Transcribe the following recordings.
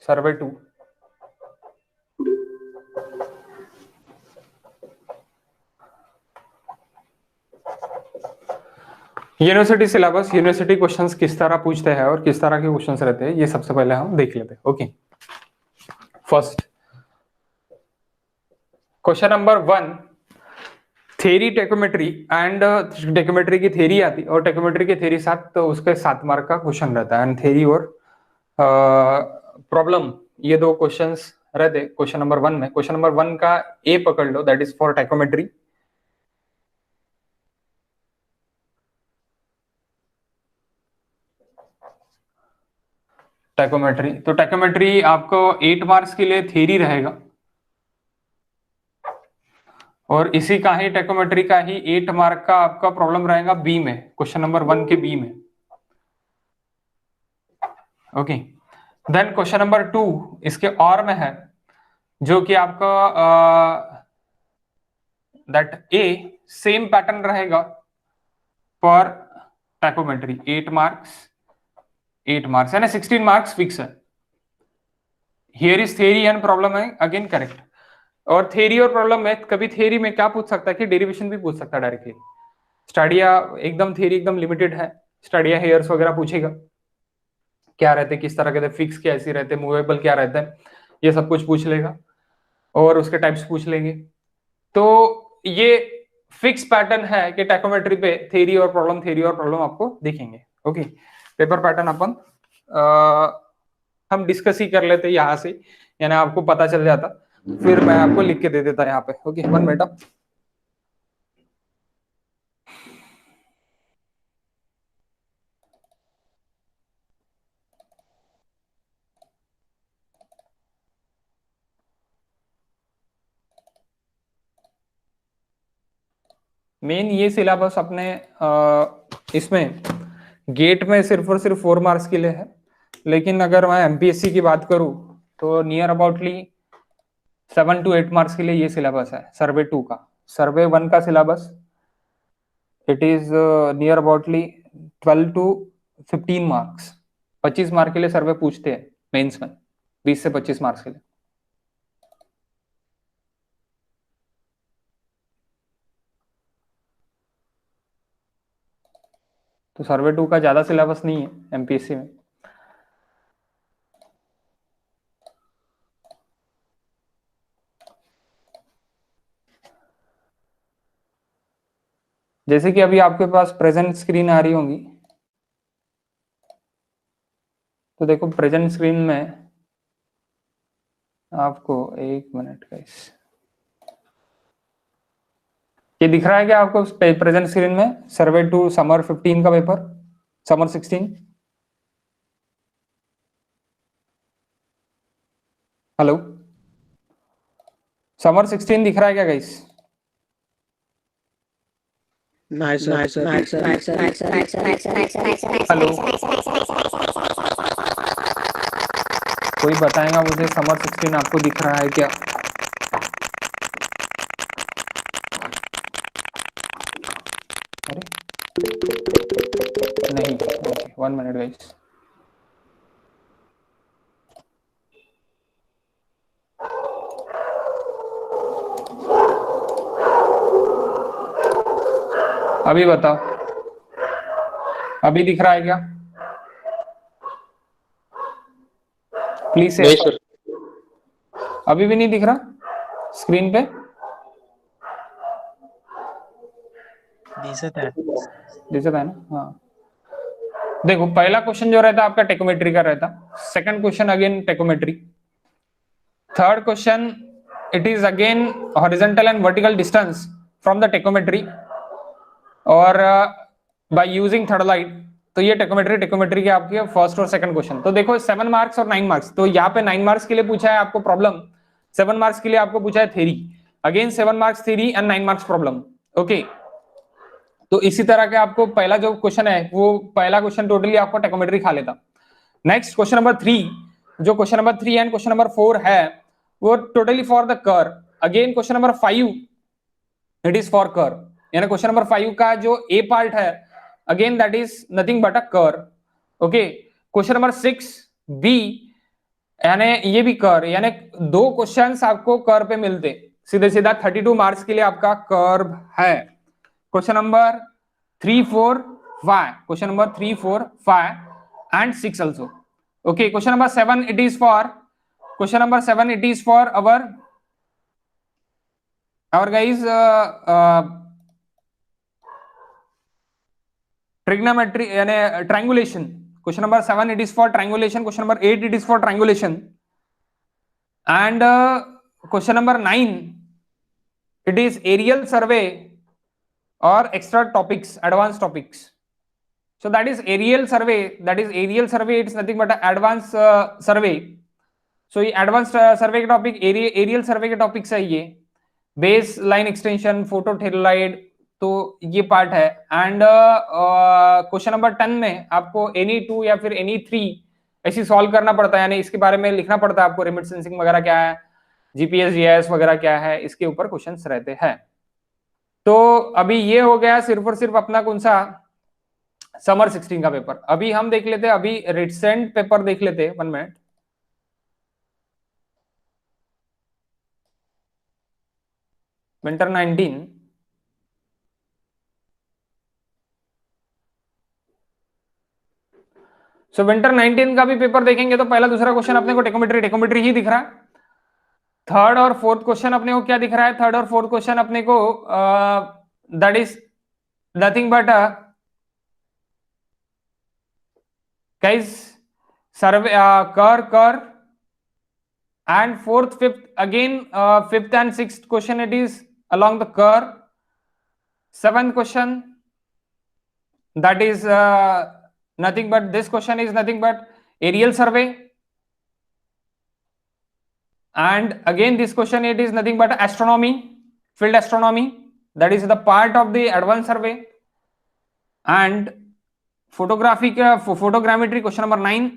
सर्वे 2। University syllabus, university questions किस तरह पूछते हैं और किस तरह के क्वेश्चंस रहते हैं, ये सबसे पहले हम देख लेते हैं। Okay, first question number 1, theory tacheometry and tacheometry की थ्योरी आती और टेकोमेट्री की थ्योरी साथ तो उसके 7 मार्क का क्वेश्चन रहता है। एंड थ्योरी और प्रॉब्लम, ये दो क्वेश्चंस रहते क्वेश्चन नंबर 1 में। क्वेश्चन नंबर 1 का ए पकड़ लो, दैट इज फॉर टेकोमेट्री। टेकोमेट्री, तो टेकोमेट्री आपको 8 मार्क्स के लिए थ्योरी रहेगा और इसी का ही टेकोमेट्री का ही 8 मार्क का आपका प्रॉब्लम रहेगा बी में, क्वेश्चन नंबर 1 के बी में। ओके, देन क्वेश्चन नंबर 2 इसके और में है, जो कि आपका दैट ए सेम पैटर्न रहेगा फॉर टेकोमेट्री, 8 मार्क्स यानी 16 मार्क्स फिक्स है। Here is theory and problem है अगेन करेक्ट। और थ्योरी और प्रॉब्लम में कभी थ्योरी में क्या पूछ सकता है कि डेरिवेशन भी पूछ सकता है डायरेक्टली। स्टाडिया एकदम थ्योरी एकदम लिमिटेड है, स्टाडिया हेयर्स वगैरह पूछेगा, क्या रहते किस तरह के, फिक्स कैसी रहते, मूवेबल क्या रहता है, ये सब कुछ पूछ लेगा और उसके टाइप्स पूछ लेंगे। तो ये फिक्स पैटर्न है कि टैकोमेट्री पे थ्योरी और प्रॉब्लम आपको दिखेंगे। ओके, पेपर पैटर्न अपन हम डिस्कस ही कर लेते यहां से, यानी आपको पता चल जाता, फिर मैं आपको लिख के दे देता यहाँ पे। Okay, 1 minute. मेन ये सिलेबस अपने इसमें गेट में सिर्फ और सिर्फ 4 मार्क्स के लिए है, लेकिन अगर मैं एमपीएससी की बात करूं तो नियर अबाउटली 7 to 8 मार्क्स के लिए ये सिलेबस है। सर्वे 2 का, सर्वे 1 का syllabus it is near aboutly 12 to 15 marks. 25 mark के लिए सर्वे पूछते हैं मेंस में, 20 से 25 मार्क्स के लिए। तो सर्वे 2 का ज्यादा सिलेबस नहीं है एमपीएससी में। जैसे कि अभी आपके पास प्रेजेंट स्क्रीन आ रही होंगी, तो देखो प्रेजेंट स्क्रीन में आपको, एक मिनट गाइस, ये दिख रहा है क्या आपको प्रेजेंट स्क्रीन में? सर्वे 2 समर 15 का पेपर, समर 16। हेलो, समर 16 दिख रहा है क्या गाइस? हेलो, कोई बताएगा मुझे समर 16 आपको दिख रहा है क्या? अरे नहीं, ओके 1 मिनट गाइस। अभी बताओ, अभी दिख रहा है क्या? प्लीज से। अभी भी नहीं दिख रहा स्क्रीन पे? दिखता है ना? हाँ, देखो पहला क्वेश्चन जो रहता आपका टेकोमेट्री का रहता, second question again tacheometry, third question it is again horizontal and vertical distance from the tacheometry और बाय यूजिंग थर्ड लाइट। तो ये टेकोमेट्री के आपके फर्स्ट और सेकंड क्वेश्चन। तो देखो 7 मार्क्स और 9 मार्क्स, तो यहाँ पे 9 मार्क्स के लिए पूछा है आपको प्रॉब्लम, 7 मार्क्स के लिए आपको पूछा है theory, again 7 marks theory and 9 marks problem. Okay, तो इसी तरह के आपको पहला जो क्वेश्चन है वो पहला क्वेश्चन टोटली आपको टेकोमेट्री खा लेता। नेक्स्ट क्वेश्चन नंबर 3, जो question number 3 and question number 4 है वो totally for the curve. Again question number 5 it is for curve, यानी क्वेश्चन नंबर 5 का जो ए पार्ट है again that is nothing but a curve. Okay, question number 6 B यानी ये भी कर, यानी दो क्वेश्चंस आपको कर पे मिलते सीधे सीधा। 32 मार्क्स के लिए आपका कर्व है। Question number 3, 4, 5, question number 3, 4, 5 and 6 also. Okay, question number 7 it is for, question number 7 it is for our guys trigonometry यानी triangulation. Question number 7 it is for triangulation, question number 8 it is for triangulation, and question number 9 it is aerial survey or extra topics, advanced topics. So that is aerial survey, it's nothing but an advanced survey. So ये advance सर्वे के topic, aerial survey के topic है ये। Base line extension, photo थेलोलाइट, तो ये part है। And question number 10 में आपको एनी 2 या फिर एनी 3 ऐसी सॉल्व करना पड़ता है, यानी इसके बारे में लिखना पड़ता है आपको, रिमोट सेंसिंग वगैरह क्या है, जीपीएस जीआईएस वगैरह क्या है, इसके ऊपर क्वेश्चंस रहते हैं। तो अभी ये हो गया सिर्फ और सिर्फ अपना कौन सा, समर 16 का पेपर। अभी हम देख लेते हैं, अभी रिसेंट पेपर देख लेते हैं, 1 मिनट। विंटर 19, सो विंटर 19 का भी पेपर देखेंगे तो पहला दूसरा क्वेश्चन अपने को टेकोमेट्री ही दिख रहा है। थर्ड और फोर्थ क्वेश्चन अपने को क्या दिख रहा है, थर्ड और फोर्थ क्वेश्चन अपने को that is nothing but guys survey, curve and fourth, fifth again, fifth and sixth question it is along the curve. Seventh question that is nothing but, this question is nothing but aerial survey, and again this question it is nothing but astronomy, field astronomy, that is the part of the advanced survey, and photogrammetry question number 9,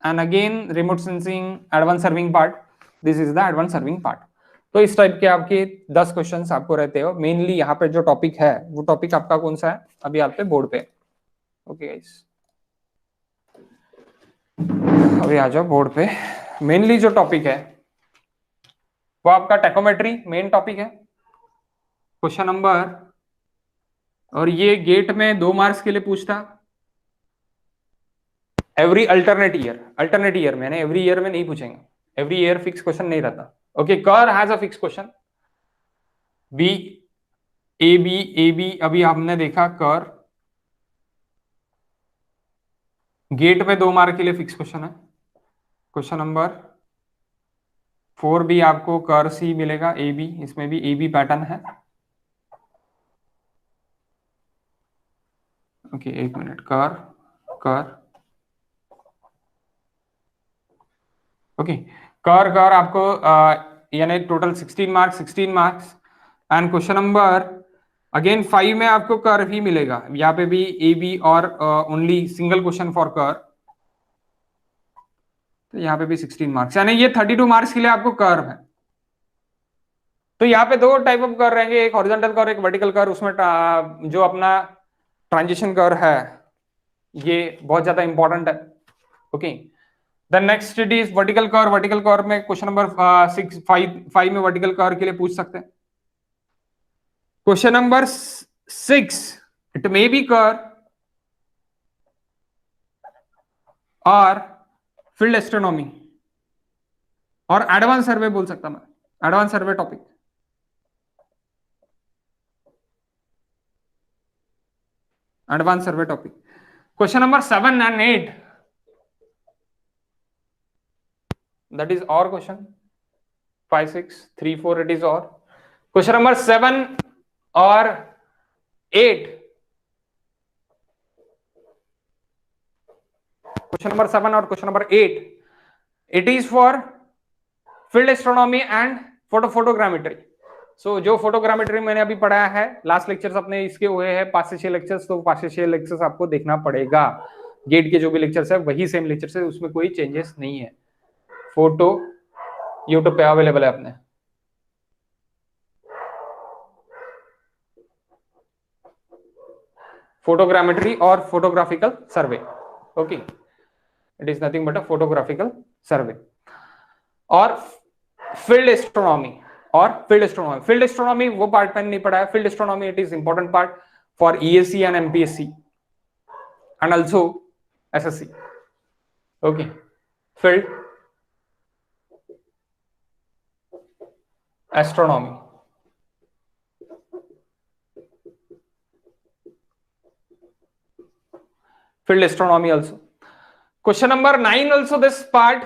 and again remote sensing advanced surveying part, this is the advanced surveying part. तो इस type के आपके 10 questions आपको रहते हो। Mainly यहाँ पे जो टॉपिक है वो टॉपिक आपका कौन सा है अभी आप पे बोर्ड पे। ओके गाइस, अभी आ जाओ बोर्ड पे। मेनली जो टॉपिक है वो आपका टेकोमेट्री मेन टॉपिक है, क्वेश्चन नंबर, और ये गेट में 2 मार्क्स के लिए पूछता एवरी अल्टरनेट ईयर में, एवरी ईयर में नहीं पूछेंगे, एवरी ईयर फिक्स क्वेश्चन नहीं रहता। ओके, कर has a fix question, B A B अभी हमने देखा कर गेट में 2 मार्क के लिए फिक्स क्वेश्चन है। क्वेश्चन नंबर 4 भी आपको कर सी मिलेगा, ए बी, इसमें भी ए बी पैटर्न है। ओके, एक मिनट, कर ओके, कर आपको यानी total 16 marks, and question number again 5 में आपको कर्व ही मिलेगा, यहाँ पे भी ए बी और ओनली सिंगल क्वेश्चन फॉर कर, तो यहाँ पे भी 16 मार्क्स, यानी ये 32 मार्क्स के लिए आपको कर्व है। तो यहाँ पे 2 टाइप ऑफ कर रहेंगे, एक हॉरिजॉन्टल कर, एक वर्टिकल कर। उसमें जो अपना ट्रांजिशन कर है ये बहुत ज्यादा इंपॉर्टेंट है। Okay, the next it is vertical कर में क्वेश्चन नंबर 5 में वर्टिकल कर के लिए पूछ सकते हैं। Question number 6 it may be कर और फील्ड एस्ट्रोनॉमी और एडवांस सर्वे बोल सकता मैं, advance survey topic. Advance survey topic question number 7 and 8 that is or question 5, 6, 3, 4 it is or question number 7 or 8, question number 7 और question number 8 it is for field astronomy and photogrammetry। सो जो photogrammetry मैंने अभी पढ़ाया है, last lectures अपने इसके हुए हैं 5 से 6 लेक्चर्स, तो 5 से 6 लेक्चर्स आपको देखना पड़ेगा। गेट के जो भी लेक्चर्स है वही सेम लेक्चर्स है, उसमें कोई चेंजेस नहीं है। फोटो यूट्यूब पे अवेलेबल है अपने। फोटोग्रामेट्री और photographical survey, okay, it is nothing but a photographical survey. और फील्ड एस्ट्रोनॉमी फील्ड एस्ट्रोनॉमी वो पार्ट मैंने नहीं पढ़ा है. Field astronomy it is important part for ESC and MPSC and also SSC. Okay, field astronomy. Field astronomy also. Question number 9 also this part,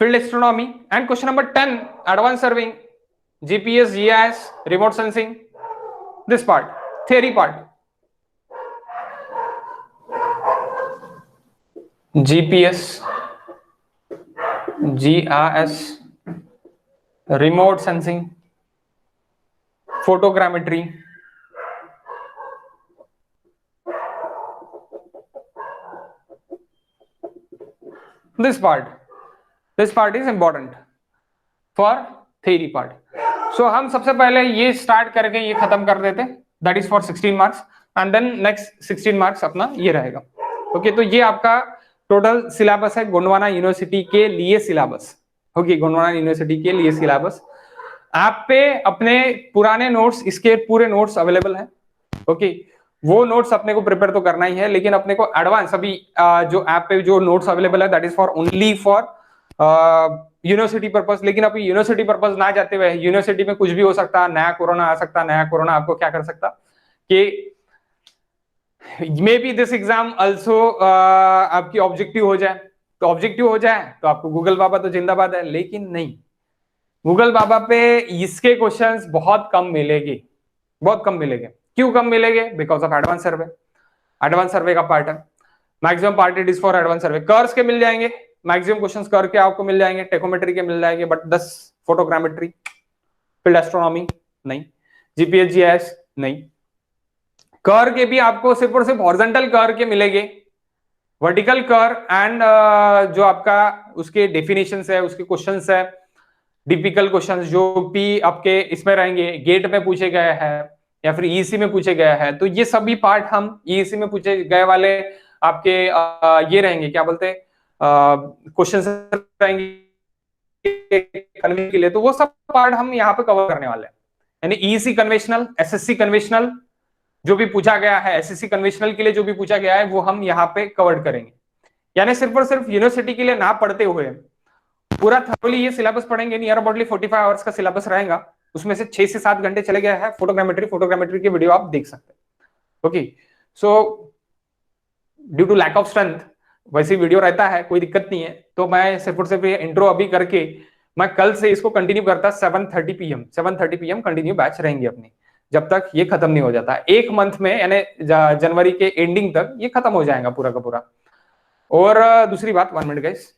field astronomy. And question number 10, advanced surveying, GPS, GIS, remote sensing, this part, theory part. GPS, GIS, remote sensing, photogrammetry, this part is important for theory part. So हम सबसे पहले ये start करके ये खत्म कर देते, that is for 16 marks and then next 16 marks अपना ये रहेगा. ओके, तो ये आपका टोटल सिलेबस है गोंडवाना यूनिवर्सिटी के लिए सिलेबस. ओके, गोंडवाना यूनिवर्सिटी के लिए सिलेबस. ऐप पे अपने पुराने नोट्स, इसके पूरे नोट्स अवेलेबल हैं. ओके, वो नोट्स अपने को प्रिपेयर तो करना ही है, लेकिन अपने को एडवांस अभी जो ऐप पे जो नोट्स अवेलेबल है that is for only for university purpose. लेकिन अभी यूनिवर्सिटी पर्पस ना जाते हुए, यूनिवर्सिटी में कुछ भी हो सकता है, नया कोरोना आ सकता है. नया कोरोना आपको क्या कर सकता कि may be this exam also आपकी ऑब्जेक्टिव हो जाए. तो ऑब्जेक्टिव हो जाए तो आपको गूगल बाबा तो जिंदाबाद है, लेकिन नहीं, गूगल बाबा पे इसके क्वेश्चंस बहुत कम मिलेंगे, बहुत कम मिलेंगे. क्यों कम मिलेंगे? Because of advance survey. Advance survey का पार्ट है, maximum part it is for advance survey. Curves के मिल जाएंगे, मैक्सिमम क्वेश्चंस कर के आपको मिल जाएंगे, टेकोमेट्री के मिल जाएंगे, बट 10 फोटोग्रामेट्री, फील्ड एस्ट्रोनॉमी नहीं, GPS GIS नहीं. कर के भी आपको सिर्फ और सिर्फ हॉरिजॉन्टल कर के मिलेंगे, वर्टिकल कर एंड जो आपका उसके डेफिनेशंस है, उसके क्वेश्चंस है, डिफिकल्ट क्वेश्चंस जो भी आपके इसमें रहेंगे, गेट में पूछे गए हैं या फिर EC में पूछे गया है, तो ये सभी पार्ट हम EC में पूछे गए वाले आपके ये रहेंगे, क्या बोलते हैं, क्वेश्चंस रहेंगे कन्वे के लिए, तो वो सब पार्ट हम यहाँ पे कवर करने वाले हैं. यानी EC कन्वेंशनल, SSC कन्वेंशनल जो भी पूछा गया है, SSC कन्वेंशनल के लिए जो भी पूछा गया है वो हम यहाँ पे कवर करेंगे. यानी सिर्फ और सिर्फ यूनिवर्सिटी के लिए ना पढ़ते हुए पूरा थोरली ये सिलेबस पढ़ेंगे. नियर अबाउटली 45 आवर्स का सिलेबस रहेगा, उसमें से 6 से 7 घंटे चले गए हैं फोटोग्रामेट्री की वीडियो आप देख सकते हैं. Okay, so due to lack of strength वैसे वीडियो रहता है, कोई दिक्कत नहीं है. तो मैं सिर्फ और सिर्फ इंट्रो अभी करके मैं कल से इसको कंटिन्यू करता. 7:30 PM कंटिन्यू बैच रहेंगे अपनी, जब तक ये खत्म नहीं हो जाता. एक मंथ में यानी जनवरी के एंडिंग तक ये खत्म हो जाएगा पूरा का पूरा. और दूसरी बात, 1 मिनट गाइस,